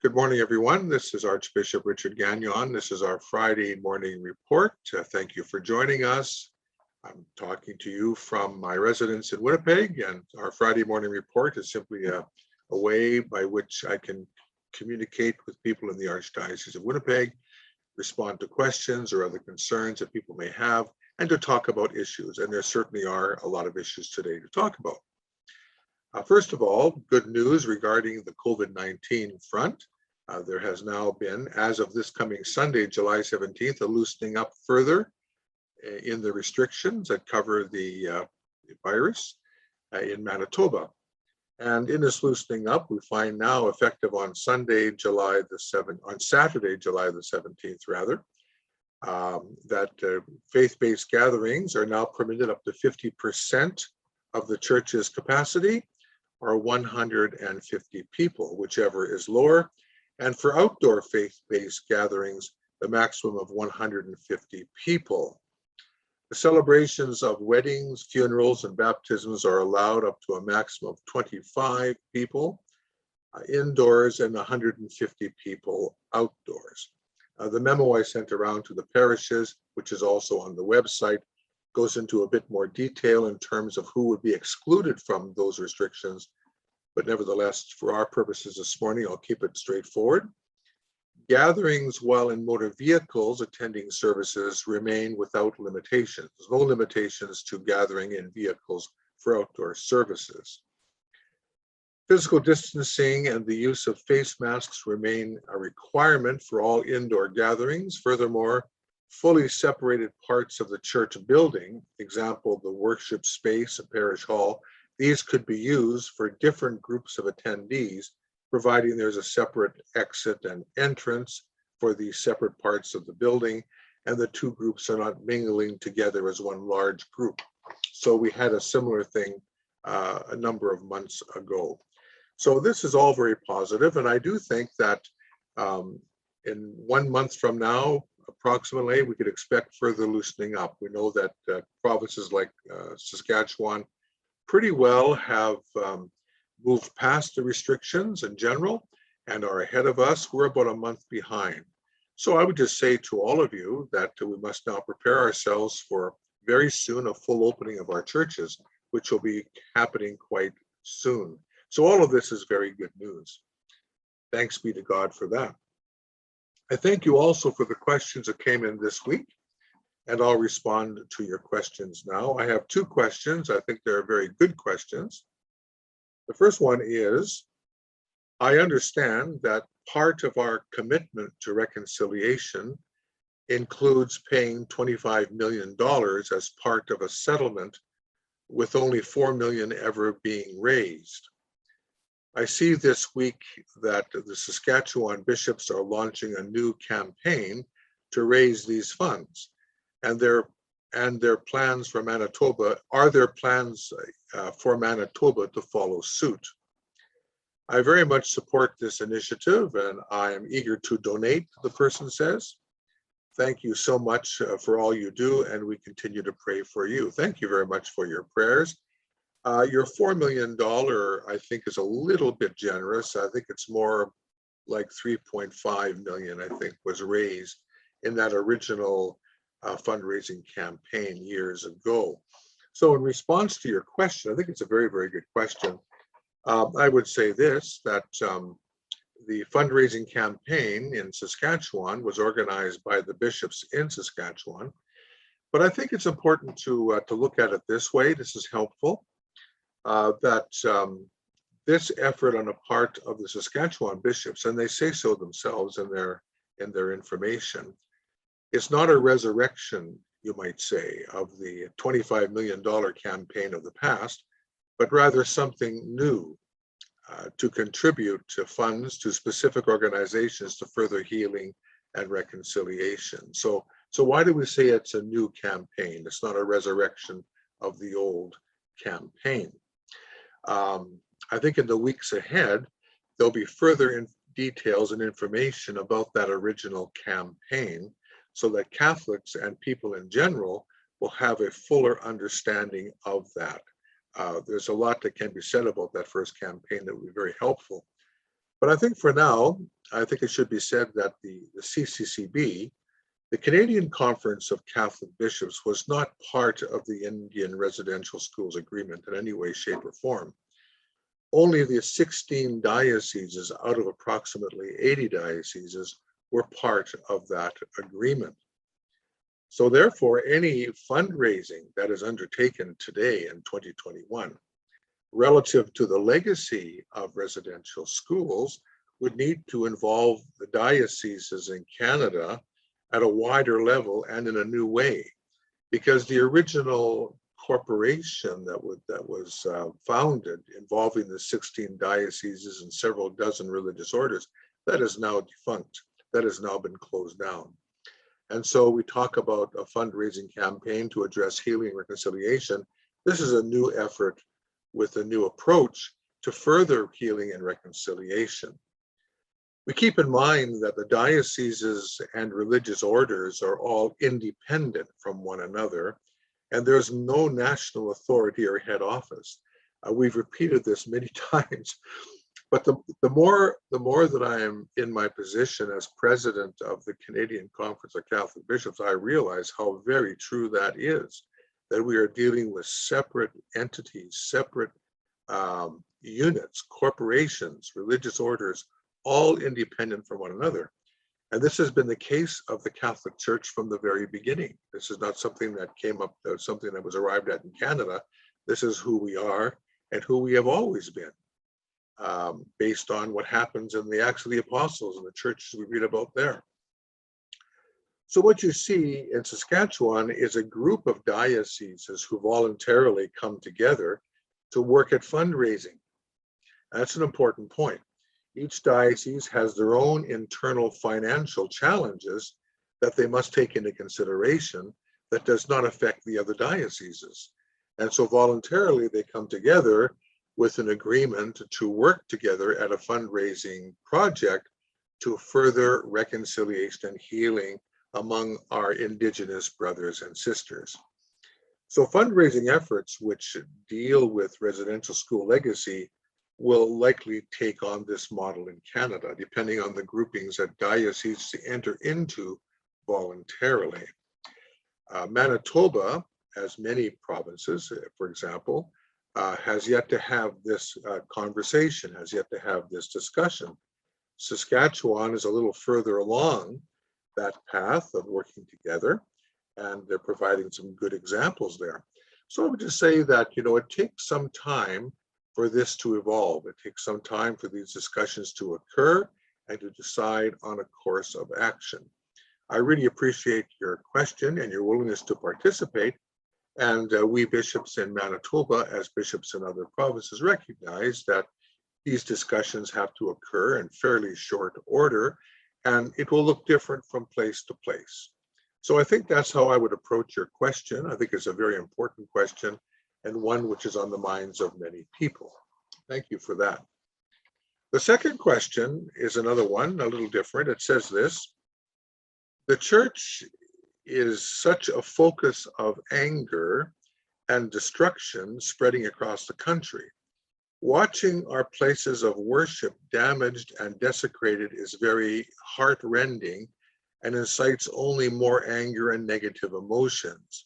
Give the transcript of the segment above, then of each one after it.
Good morning, everyone. This is Archbishop Richard Gagnon. This is our Friday morning report. Thank you for joining us. I'm talking to you from my residence in Winnipeg, and our Friday morning report is simply a way by which I can communicate with people in the Archdiocese of Winnipeg, respond to questions or other concerns that people may have, and to talk about issues. And there certainly are a lot of issues today to talk about. First of all, good news regarding the COVID-19 front. There has now been, as of this coming Sunday, July 17th, a loosening up further in the restrictions that cover the virus in Manitoba. And in this loosening up, we find now effective on Saturday, July the 17th, rather, that faith-based gatherings are now permitted up to 50% of the church's capacity, or 150 people, whichever is lower. And for outdoor faith-based gatherings, the maximum of 150 people. The celebrations of weddings, funerals, and baptisms are allowed up to a maximum of 25 people indoors and 150 people outdoors. The memo I sent around to the parishes, which is also on the website, goes into a bit more detail in terms of who would be excluded from those restrictions. But nevertheless, for our purposes this morning, I'll keep it straightforward. Gatherings while in motor vehicles attending services remain without limitations. There's no limitations to gathering in vehicles for outdoor services. Physical distancing and the use of face masks remain a requirement for all indoor gatherings. Furthermore, fully separated parts of the church building, example, the worship space, a parish hall, these could be used for different groups of attendees, providing there's a separate exit and entrance for the separate parts of the building, and the two groups are not mingling together as one large group. So we had a similar thing a number of months ago. So this is all very positive, and I do think that in 1 month from now, approximately, we could expect further loosening up. We know that provinces like Saskatchewan pretty well have moved past the restrictions in general and are ahead of us. We're about a month behind. So I would just say to all of you that we must now prepare ourselves for very soon a full opening of our churches, which will be happening quite soon. So all of this is very good news. Thanks be to God for that. I thank you also for the questions that came in this week, and I'll respond to your questions now. I have two questions. I think they're very good questions. The first one is, I understand that part of our commitment to reconciliation includes paying $25 million as part of a settlement with only $4 million ever being raised. I see this week that the Saskatchewan bishops are launching a new campaign to raise these funds. And their plans for Manitoba, are there plans for Manitoba to follow suit? I very much support this initiative, and I am eager to donate, the person says. Thank you so much for all you do, and we continue to pray for you. Thank you very much for your prayers. Your $4 million, I think, is a little bit generous. I think it's more like 3.5 million, I think, was raised in that original fundraising campaign years ago. So in response to your question, I think it's a very, very good question. I would say this, that the fundraising campaign in Saskatchewan was organized by the bishops in Saskatchewan. But I think it's important to look at it this way. This is helpful, that this effort on the part of the Saskatchewan bishops, and they say so themselves in their information, it's not a resurrection, you might say, of the $25 million campaign of the past, but rather something new to contribute to funds to specific organizations to further healing and reconciliation. So why do we say it's a new campaign? It's not a resurrection of the old campaign. I think in the weeks ahead, there'll be further details and information about that original campaign, so that Catholics and people in general will have a fuller understanding of that. There's a lot that can be said about that first campaign that would be very helpful. But I think for now, I think it should be said that the CCCB, the Canadian Conference of Catholic Bishops, was not part of the Indian Residential Schools Agreement in any way, shape, or form. Only the 16 dioceses out of approximately 80 dioceses were part of that agreement. So therefore, any fundraising that is undertaken today in 2021 relative to the legacy of residential schools would need to involve the dioceses in Canada at a wider level and in a new way, because the original corporation that was founded involving the 16 dioceses and several dozen religious orders, that is now defunct. That has now been closed down. And so we talk about a fundraising campaign to address healing and reconciliation. This is a new effort with a new approach to further healing and reconciliation. We keep in mind that the dioceses and religious orders are all independent from one another, and there's no national authority or head office. We've repeated this many times, but the more that I am in my position as president of the Canadian Conference of Catholic Bishops, I realize how very true that is, that we are dealing with separate entities, separate units, corporations, religious orders, all independent from one another. And this has been the case of the Catholic Church from the very beginning. This is not something that came up, something that was arrived at in Canada. This is who we are and who we have always been, based on what happens in the Acts of the Apostles and the churches we read about there. So what you see in Saskatchewan is a group of dioceses who voluntarily come together to work at fundraising. That's an important point. Each diocese has their own internal financial challenges that they must take into consideration that does not affect the other dioceses. And so voluntarily they come together with an agreement to work together at a fundraising project to further reconciliation and healing among our Indigenous brothers and sisters. So fundraising efforts which deal with residential school legacy will likely take on this model in Canada, depending on the groupings that dioceses enter into voluntarily. Manitoba, as many provinces, for example, has yet to have this conversation, has yet to have this discussion. Saskatchewan is a little further along that path of working together, and they're providing some good examples there. So I would just say that, it takes some time for this to evolve. It takes some time for these discussions to occur and to decide on a course of action. I really appreciate your question and your willingness to participate. And we bishops in Manitoba, as bishops in other provinces, recognize that these discussions have to occur in fairly short order, and it will look different from place to place. So I think that's how I would approach your question. I think it's a very important question and one which is on the minds of many people. Thank you for that. The second question is another one, a little different. It says this: the church is such a focus of anger and destruction spreading across the country. Watching our places of worship damaged and desecrated is very heart-rending and incites only more anger and negative emotions.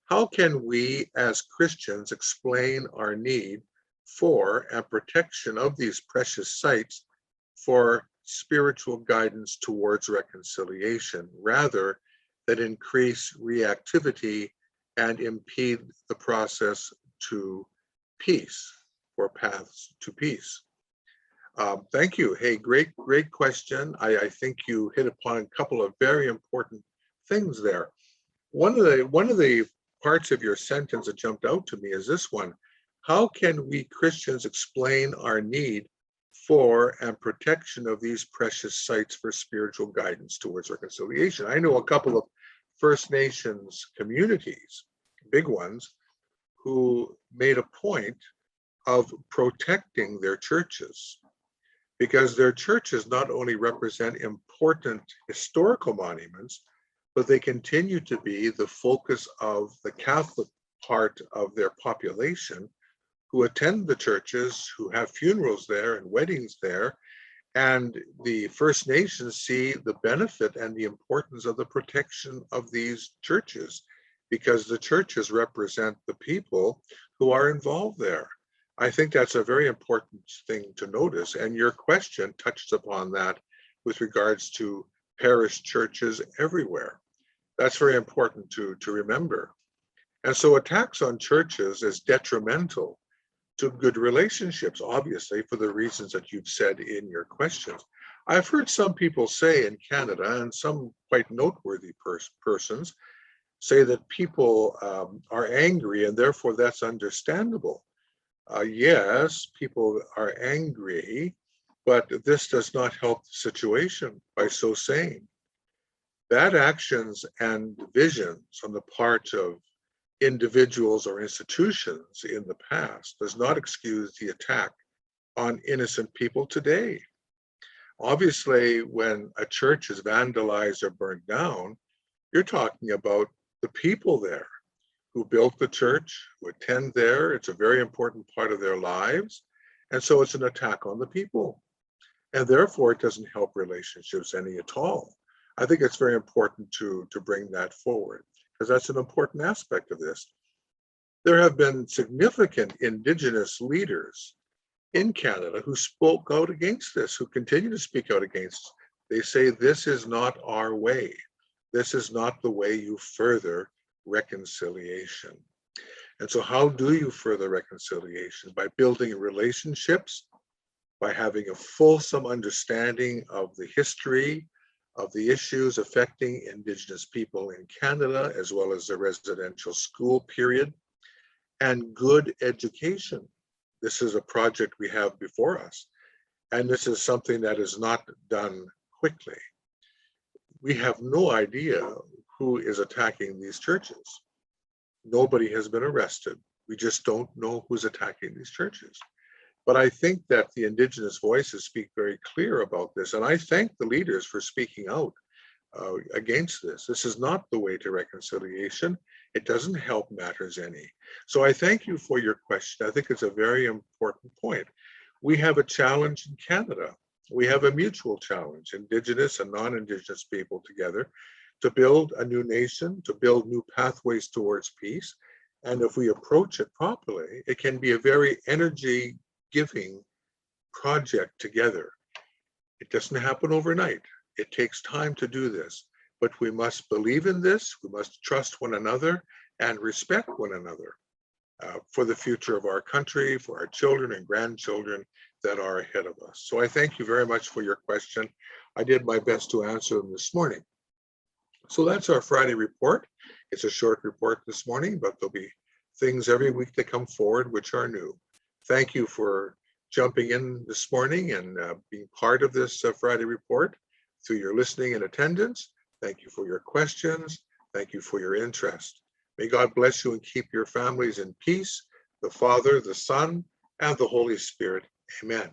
How can we as Christians explain our need for and protection of these precious sites for spiritual guidance towards reconciliation, rather than increase reactivity and impede the process to peace, or paths to peace? Thank you. Hey, great question. I think you hit upon a couple of very important things there. One of the parts of your sentence that jumped out to me is this one: how can we Christians explain our need for and protection of these precious sites for spiritual guidance towards reconciliation? I know a couple of First Nations communities, big ones, who made a point of protecting their churches, because their churches not only represent important historical monuments, but they continue to be the focus of the Catholic part of their population who attend the churches, who have funerals there and weddings there. And the First Nations see the benefit and the importance of the protection of these churches, because the churches represent the people who are involved there. I think that's a very important thing to notice. And your question touched upon that with regards to parish churches everywhere. That's very important to remember. And so attacks on churches is detrimental to good relationships, obviously, for the reasons that you've said in your questions. I've heard some people say in Canada, and some quite noteworthy persons, say that people are angry and therefore that's understandable. Yes, people are angry, but this does not help the situation by so saying. Bad actions and divisions on the part of individuals or institutions in the past does not excuse the attack on innocent people today. Obviously, when a church is vandalized or burned down, you're talking about the people there who built the church, who attend there. It's a very important part of their lives. And so it's an attack on the people. And therefore, it doesn't help relationships any at all. I think it's very important to bring that forward, because that's an important aspect of this. There have been significant Indigenous leaders in Canada who spoke out against this, who continue to speak out against. They say, this is not our way. This is not the way you further reconciliation. And so how do you further reconciliation? By building relationships, by having a fulsome understanding of the history of the issues affecting Indigenous people in Canada, as well as the residential school period, and good education. This is a project we have before us, and this is something that is not done quickly. We have no idea who is attacking these churches. Nobody has been arrested. We just don't know who's attacking these churches. But I think that the Indigenous voices speak very clear about this, and I thank the leaders for speaking out against this. This is not the way to reconciliation. It doesn't help matters any. So I thank you for your question. I think it's a very important point. We have a challenge in Canada. We have a mutual challenge, Indigenous and non-Indigenous people together, to build a new nation, to build new pathways towards peace. And if we approach it properly, it can be a very energy-giving project together. It doesn't happen overnight. It takes time to do this, but we must believe in this. We must trust one another and respect one another for the future of our country, for our children and grandchildren that are ahead of us. So I thank you very much for your question. I did my best to answer them this morning. So that's our Friday report. It's a short report this morning, but there'll be things every week that come forward which are new. Thank you for jumping in this morning and being part of this Friday report through your listening and attendance. Thank you for your questions. Thank you for your interest. May God bless you and keep your families in peace, the Father, the Son, and the Holy Spirit. Amen.